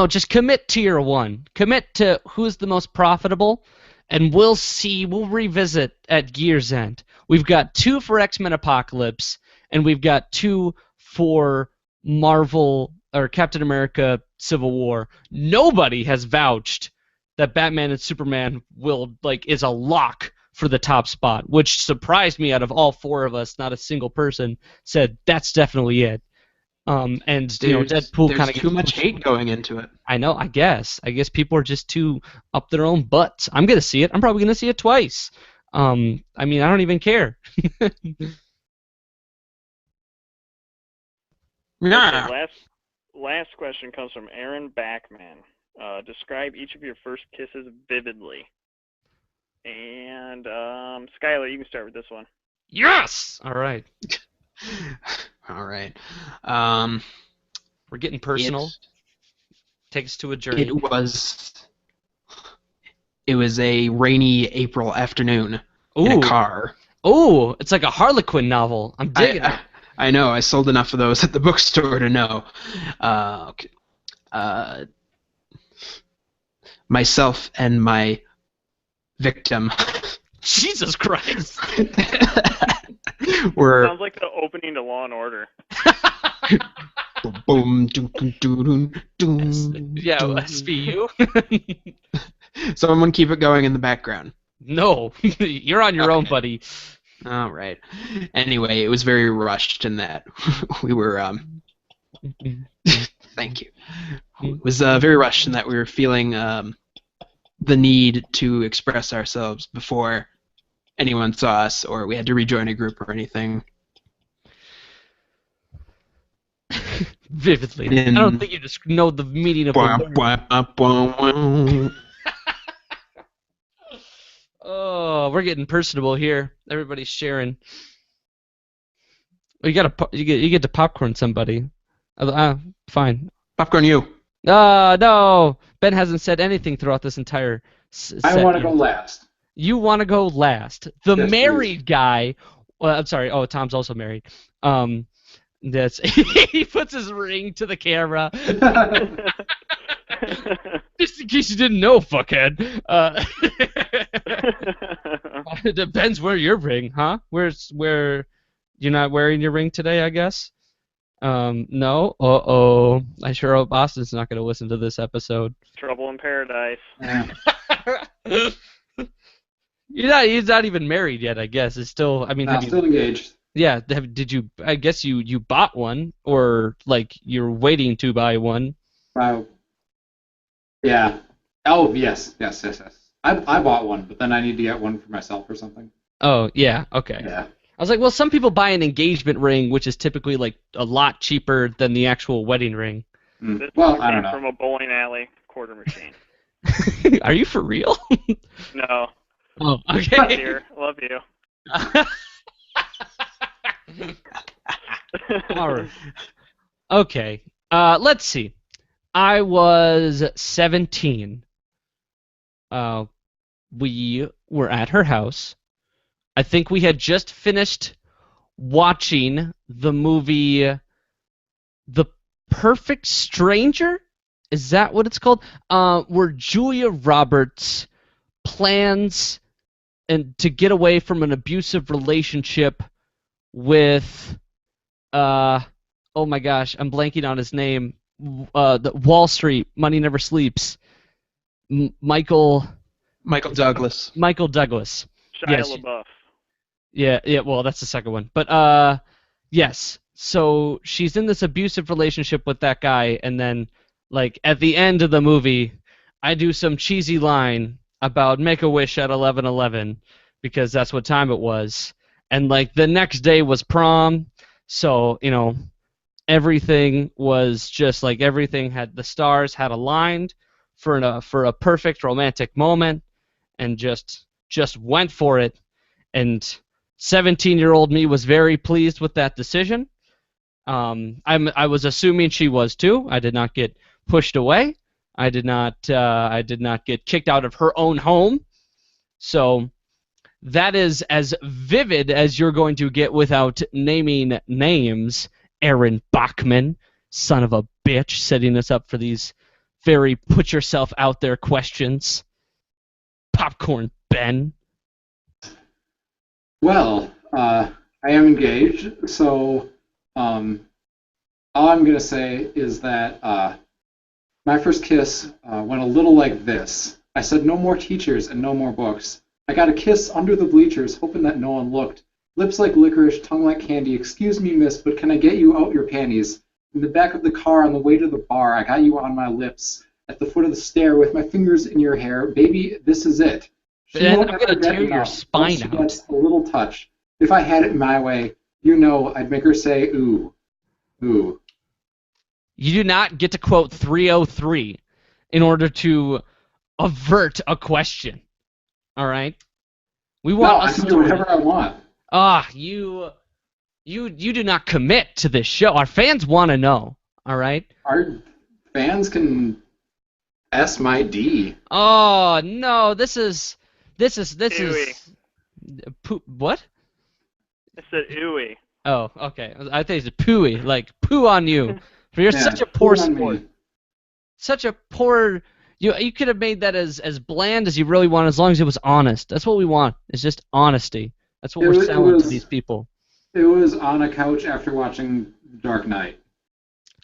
just commit tier 1. Commit to who's the most profitable, and we'll see. We'll revisit at Gear's End. We've got 2 for X-Men Apocalypse, and we've got 2 for Marvel or Captain America Civil War. Nobody has vouched that Batman and Superman is a lock for the top spot, which surprised me. Out of all 4 of us, not a single person said that's definitely it. And Deadpool kind There's of too much hate going into it. I know. I guess people are just too up their own butts. I'm gonna see it. I'm probably gonna see it twice. I mean, I don't even care. Yeah. Okay, last question comes from Aaron Backman. Describe each of your first kisses vividly. And Skylar, you can start with this one. Yes. All right. All right. We're getting personal. Take us to a journey. It was a rainy April afternoon in Ooh. a car. Oh, it's like a Harlequin novel. I'm digging it. I know. I sold enough of those at the bookstore to know. Okay. Myself and my victim Jesus Christ. were Sounds like the opening to Law and Order. boom, doo, doo, doo, doo, doo, Yeah, doo. SVU. Someone keep it going in the background. No, you're on your own, Okay. buddy. All right. Anyway, it was very rushed in that we were. Thank you. It was very rushed in that we were feeling the need to express ourselves before anyone saw us, or we had to rejoin a group or anything. Vividly. I don't think you just know the meaning of the Wah, word. wah, wah, wah. Oh, we're getting personable here. Everybody's sharing. Oh, you get to popcorn somebody. Fine. Popcorn, you. No. Ben hasn't said anything throughout this entire set. I want to yet. go last. You want to go last. The Yes, married guy. Well, I'm sorry. Oh, Tom's also married. That's he puts his ring to the camera. Just in case you didn't know, fuckhead. It depends where your ring, huh? Where you're not wearing your ring today, I guess. No. I sure hope Austin's not going to listen to this episode. Trouble in Paradise. Yeah. He's not even married yet, I guess. It's still. I mean, have you? Still engaged. Yeah. Did you? I guess you bought one, or like you're waiting to buy one. Wow. Yeah. Oh, yes. I bought one, but then I need to get one for myself or something. Oh yeah. Okay. Yeah. I was like, well, some people buy an engagement ring, which is typically like a lot cheaper than the actual wedding ring. This Well, one I don't came know. from a bowling alley quarter machine. Are you for real? No. Oh, okay. Dear, love you. All right. Okay. Let's see. I was 17. Uh, we were at her house. I think we had just finished watching the movie The Perfect Stranger. Is that what it's called? Where Julia Roberts plans and to get away from an abusive relationship with oh my gosh, I'm blanking on his name. The Wall Street, Money Never Sleeps. Michael Michael Douglas. Michael Douglas. Shia Yes. LaBeouf. Yeah, well, that's the second one. But yes. So she's in this abusive relationship with that guy, and then like at the end of the movie, I do some cheesy line about make a wish at 11:11 because that's what time it was. And like the next day was prom, so, everything was just like everything had the stars had aligned for a perfect romantic moment, and just went for it. And 17-year-old me was very pleased with that decision. I was assuming she was too. I did not get pushed away. I did not get kicked out of her own home. So that is as vivid as you're going to get without naming names. Aaron Bachman, son of a bitch, setting us up for these very put yourself out there questions. Popcorn Ben. Well, I am engaged, so all I'm gonna say is that my first kiss went a little like this. I said no more teachers and no more books. I got a kiss under the bleachers, hoping that no one looked. Lips like licorice, tongue like candy. Excuse me, miss, but can I get you out your panties? In the back of the car on the way to the bar, I got you on my lips. At the foot of the stair with my fingers in your hair. Baby, this is it. She Ben, won't I'm ever gonna get tear your enough. spine Once she out. gets a little touch. If I had it my way, I'd make her say, ooh, ooh. You do not get to quote 303 in order to avert a question. All right? We No, want I a can do story. whatever I want. You do not commit to this show. Our fans want to know. All right? Our fans can S my D. Oh no, this is Ooey. what? I said ooey. Oh, okay. I think it's pooey, like poo on you. For you're Yeah, such a poor poo on sport. me. Such a poor. You could have made that as bland as you really want, as long as it was honest. That's what we want. It's just honesty. That's what It we're was, it selling to was these people. it was on a couch after watching Dark Knight.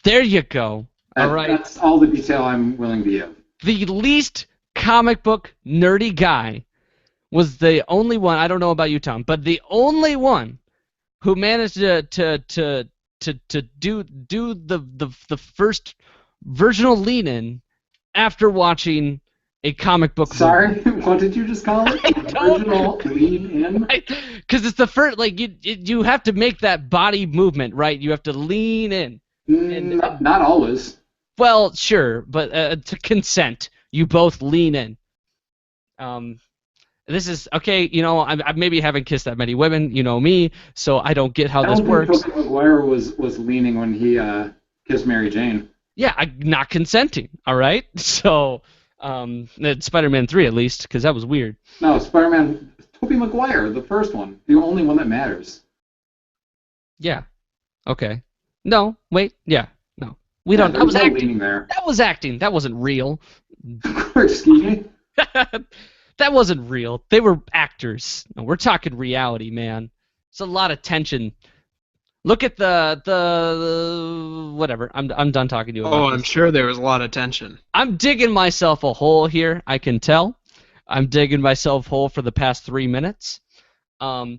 There you go. All right. That's all the detail I'm willing to give. The least comic book nerdy guy was the only one. I don't know about you, Tom, but the only one who managed to do the first virginal lean-in after watching a comic book Sorry, movie. what did you just call it? I don't Original lean in? Because it's the first, like, you have to make that body movement, right? You have to lean in. Not always. Well, sure, but to consent, you both lean in. This is okay. I maybe haven't kissed that many women. You know me, so I don't get how I this don't think works. Tobey Maguire was leaning when he kissed Mary Jane. Yeah, I'm not consenting. All right, so Spider-Man 3 at least, because that was weird. No, Spider-Man, Tobey Maguire, the first one, the only one that matters. Yeah. Okay. No. Wait. Yeah. No. We don't. That There's was no acting. leaning there. That was acting. That wasn't real. Excuse me? That wasn't real. They were actors. No, we're talking reality, man. It's a lot of tension. Look at the whatever. I'm done talking to you about Oh, this. I'm sure there was a lot of tension. I'm digging myself a hole here. I can tell. I'm digging myself a hole for the past 3 minutes. Tom,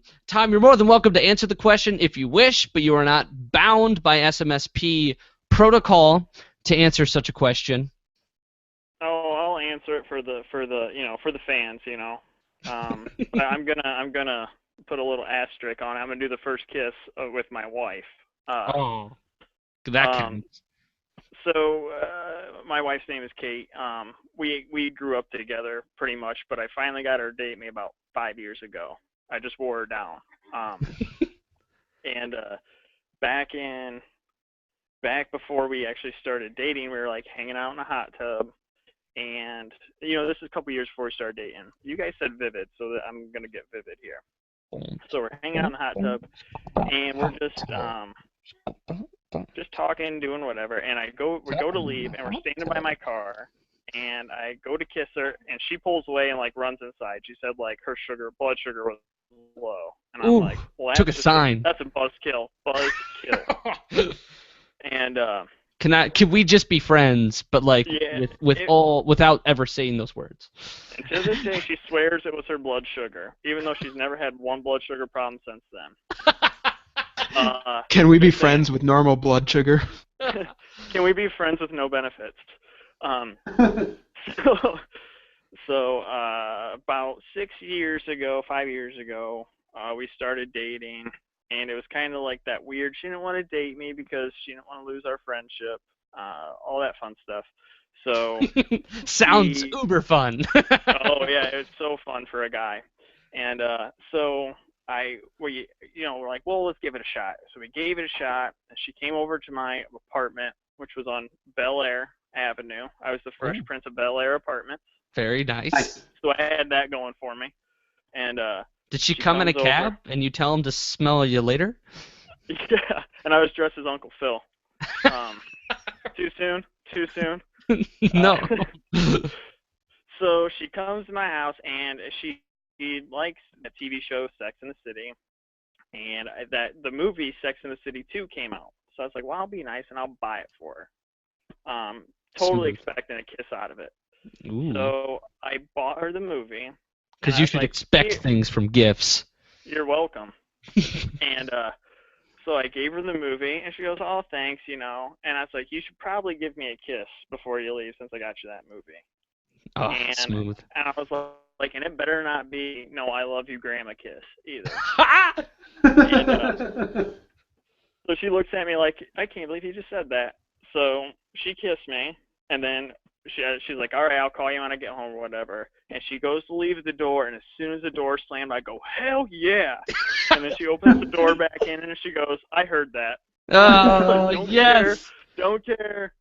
you're more than welcome to answer the question if you wish, but you are not bound by SMSP protocol to answer such a question. Oh, I'll answer it for the fans. But I'm gonna put a little asterisk on it. I'm gonna do the first kiss with my wife. Oh, that counts. So my wife's name is Kate. We grew up together pretty much, but I finally got her to date me about 5 years ago. I just wore her down. And back in back before we actually started dating, we were like hanging out in a hot tub, and this is a couple years before we started dating. You guys said vivid, so I'm gonna get vivid here. So we're hanging out in the hot tub, and we're just talking, doing whatever. And we go to leave, and we're standing by my car, and I go to kiss her, and she pulls away and like runs inside. She said like her blood sugar was low, and I'm like, well, took a sign. That's a buzzkill, buzzkill. And Can we just be friends, but like without ever saying those words? And to this day, she swears it was her blood sugar, even though she's never had one blood sugar problem since then. Can we be friends with normal blood sugar? Can we be friends with no benefits? So about 5 years ago, we started dating, and it was kind of like that weird. She didn't want to date me because she didn't want to lose our friendship, all that fun stuff. So sounds uber fun. Oh yeah, it was so fun for a guy, and so we're like, well, let's give it a shot. So we gave it a shot, and she came over to my apartment, which was on Bel Air Avenue. I was the first Prince of Bel Air apartments. Very nice. So I had that going for me, and did she come in a cab, and you tell him to smell you later? Yeah, and I was dressed as Uncle Phil. Too soon? No. So she comes to my house, and she likes the TV show Sex and the City, and the movie Sex and the City 2 came out. So I was like, well, I'll be nice, and I'll buy it for her. Totally expecting a kiss out of it. Ooh. So I bought her the movie. Because you should expect things from gifts. You're welcome. And so I gave her the movie, and she goes, oh, thanks, And I was like, you should probably give me a kiss before you leave since I got you that movie. Oh, smooth. And I was like, and it better not be, no, I love you, Grandma kiss, either. And so she looks at me like, I can't believe you just said that. So she kissed me, and then she's like, all right, I'll call you when I get home or whatever. And she goes to leave the door, and as soon as the door slammed, I go, hell yeah. And then she opens the door back in, and she goes, I heard that. Oh, yes. Don't care.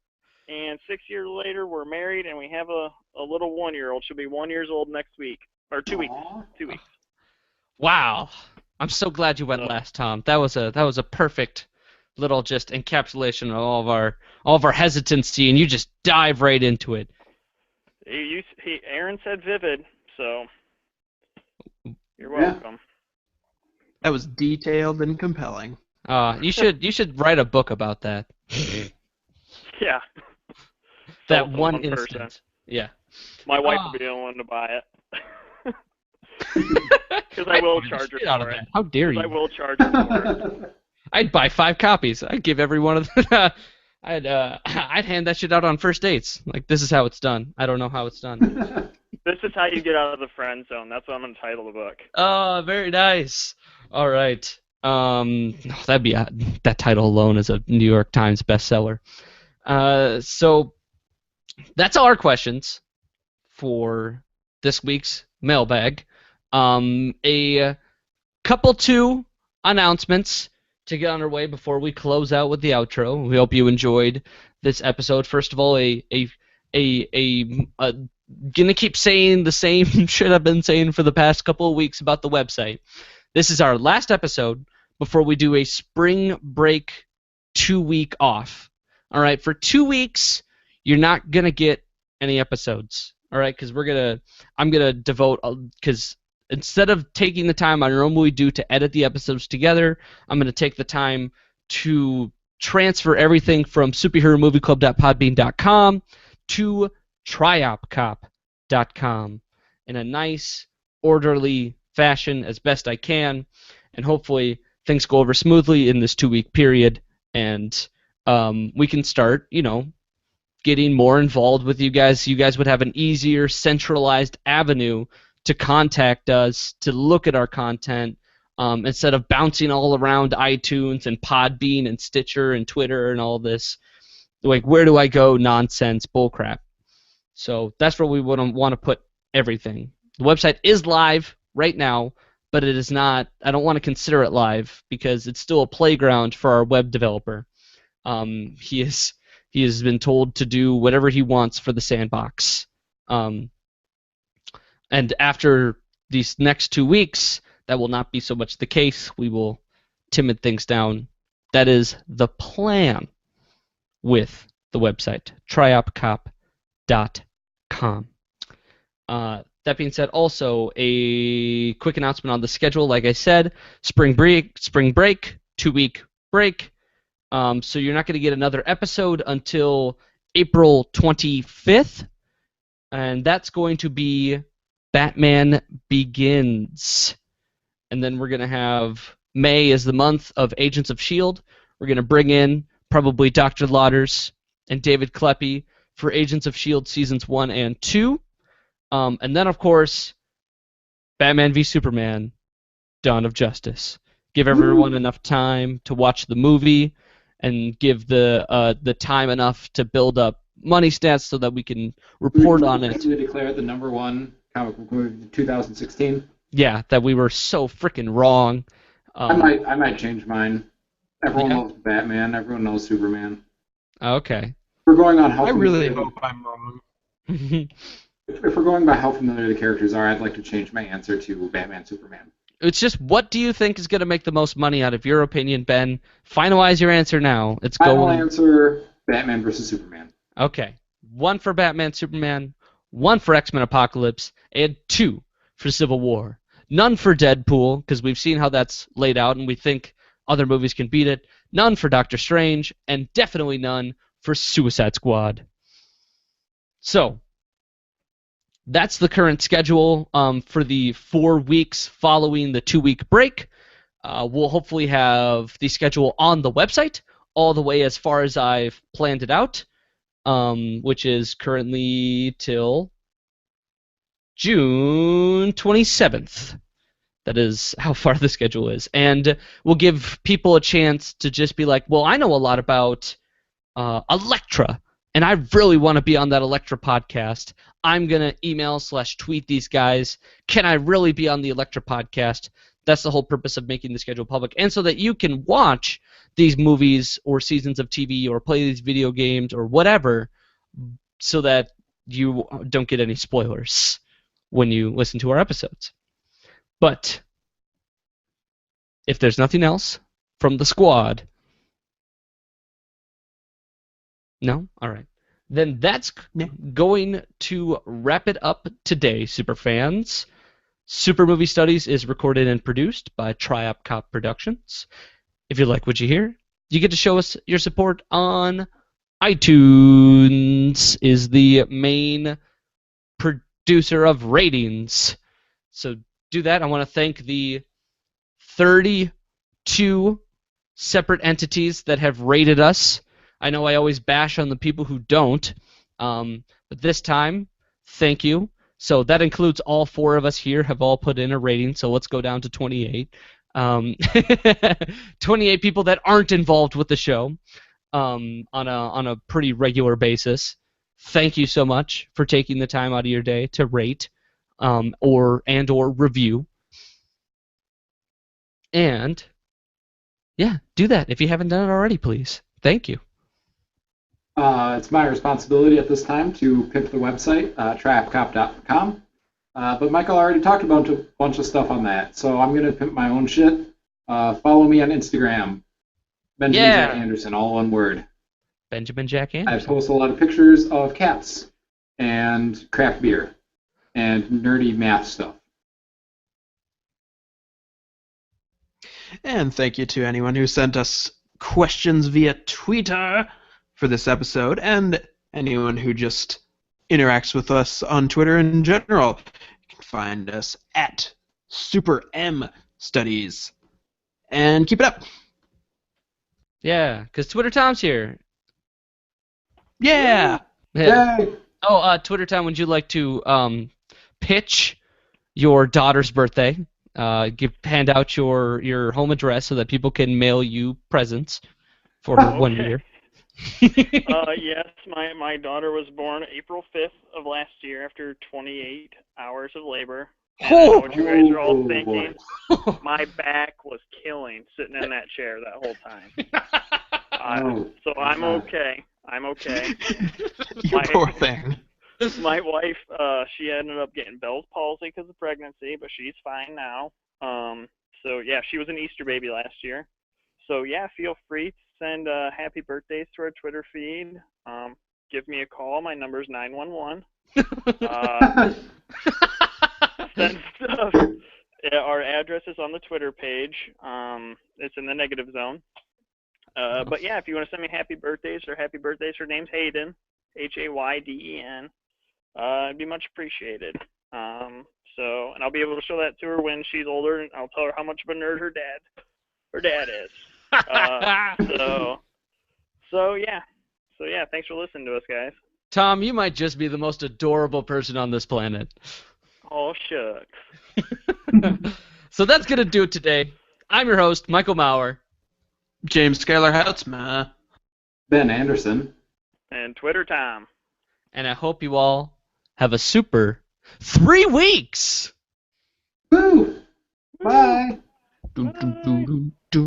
And 6 years later, we're married, and we have a little 1-year-old. She'll be 1 year old next week, or 2 weeks. 2 weeks. Wow. I'm so glad you went last, Tom. That was a perfect little just encapsulation of all of our hesitancy, and you just dive right into it. Aaron said vivid, so you're welcome. That was detailed and compelling. You should write a book about that. Yeah. That one instance. Yeah. My wife will be the only one to buy it. Because I will charge her for it. How dare you? I will charge her for it. I'd buy 5 copies. I'd give every one of them. I'd hand that shit out on first dates. Like, this is how it's done. I don't know how it's done. This is how you get out of the friend zone. That's what I'm going to title the book. Oh, very nice. All right. That title alone is a New York Times bestseller. So that's all our questions for this week's mailbag. A couple 2 announcements to get on our way before we close out with the outro. We hope you enjoyed this episode. First of all, gonna keep saying the same shit I've been saying for the past couple of weeks about the website. This is our last episode before we do a spring break 2-week off. All right, for 2 weeks, you're not gonna get any episodes. All right, because I'm gonna devote, because instead of taking the time I normally do to edit the episodes together, I'm going to take the time to transfer everything from superheromovieclub.podbean.com to triopcop.com in a nice, orderly fashion as best I can, and hopefully things go over smoothly in this 2-week period, and we can start, getting more involved with you guys. You guys would have an easier, centralized avenue to contact us, to look at our content, instead of bouncing all around iTunes and Podbean and Stitcher and Twitter and all this, like, where do I go nonsense bullcrap. So that's where we want to put everything. The website is live right now, but it is not, I don't want to consider it live because it's still a playground for our web developer. He has been told to do whatever he wants for the sandbox. And after these next 2 weeks, that will not be so much the case. We will timid things down. That is the plan with the website, triopcop.com. That being said, also a quick announcement on the schedule. Like I said, spring break, 2-week break. So you're not going to get another episode until April 25th, and that's going to be Batman Begins. And then we're going to have May is the month of Agents of S.H.I.E.L.D. We're going to bring in probably Dr. Lauders and David Kleppe for Agents of S.H.I.E.L.D. Seasons 1 and 2. And then, of course, Batman v Superman, Dawn of Justice. Give everyone enough time to watch the movie and give the time enough to build up money stats so that we can report on it. We declare it the #1 comic book movie of 2016. Yeah, that we were so freaking wrong. I might change mine. Everyone loves Batman. Everyone knows Superman. Okay. We're going on how I really hope I'm wrong. If we're going by how familiar the characters are, I'd like to change my answer to Batman Superman. It's just, what do you think is going to make the most money out of your opinion, Ben? Finalize your answer now. It's Final going. answer: Batman versus Superman. Okay. 1 for Batman Superman, 1 for X-Men Apocalypse, and 2 for Civil War. None for Deadpool, because we've seen how that's laid out, and we think other movies can beat it. None for Doctor Strange, and definitely none for Suicide Squad. So, that's the current schedule for the 4 weeks following the 2-week break. We'll hopefully have the schedule on the website all the way as far as I've planned it out, which is currently till June 27th. That is how far the schedule is. And we'll give people a chance to just be like, well, I know a lot about Elektra, and I really want to be on that Elektra podcast. I'm going to email/tweet these guys. Can I really be on the Elektra podcast? That's the whole purpose of making the schedule public. And so that you can watch these movies or seasons of TV or play these video games or whatever, so that you don't get any spoilers when you listen to our episodes. But if there's nothing else from the squad... No? All right. Then that's going to wrap it up today, superfans. Super Movie Studies is recorded and produced by TriopCop Productions. If you like what you hear, you get to show us your support on iTunes, is the main producer of ratings. So do that. I want to thank the 32 separate entities that have rated us. I know I always bash on the people who don't, but this time, thank you. So that includes all 4 of us here have all put in a rating, so let's go down to 28. 28 people that aren't involved with the show on a pretty regular basis. Thank you so much for taking the time out of your day to rate or review. And, yeah, do that if you haven't done it already, please. Thank you. It's my responsibility at this time to pimp the website, triopcop.com. But Michael already talked about a bunch of stuff on that, so I'm going to pimp my own shit. Follow me on Instagram, Benjamin Jack Anderson, all one word. Benjamin Jack Anderson. I post a lot of pictures of cats and craft beer and nerdy math stuff. And thank you to anyone who sent us questions via Twitter for this episode, and anyone who just interacts with us on Twitter in general. You can find us at Super M Studies. And keep it up. Yeah, because Twitter Tom's here. Yeah. Yay! Oh, Twitter Tom, would you like to pitch your daughter's birthday? Hand out your home address so that people can mail you presents for her 1 year. Yes, my daughter was born April 5th of last year after 28 hours of labor. And I know what you guys are all thinking. My back was killing sitting in that chair that whole time. So I'm okay. I'm okay. You poor thing. My wife, she ended up getting Bell's palsy because of pregnancy, but she's fine now. So yeah, she was an Easter baby last year. So yeah, feel free to send happy birthdays to our Twitter feed. Give me a call. My number's 911. Send stuff. Our address is on the Twitter page. It's in the negative zone. But yeah, if you want to send me happy birthdays, her name's Hayden, Hayden. It'd be much appreciated. And I'll be able to show that to her when she's older, and I'll tell her how much of a nerd her dad is. So yeah, thanks for listening to us, guys. Tom, you might just be the most adorable person on this planet. Oh, shucks. So that's going to do it today. I'm your host, Michael Maurer. James Scalar Houtsma. Ben Anderson. And Twitter Tom. And I hope you all have a super 3 weeks. Woo! Bye. Bye.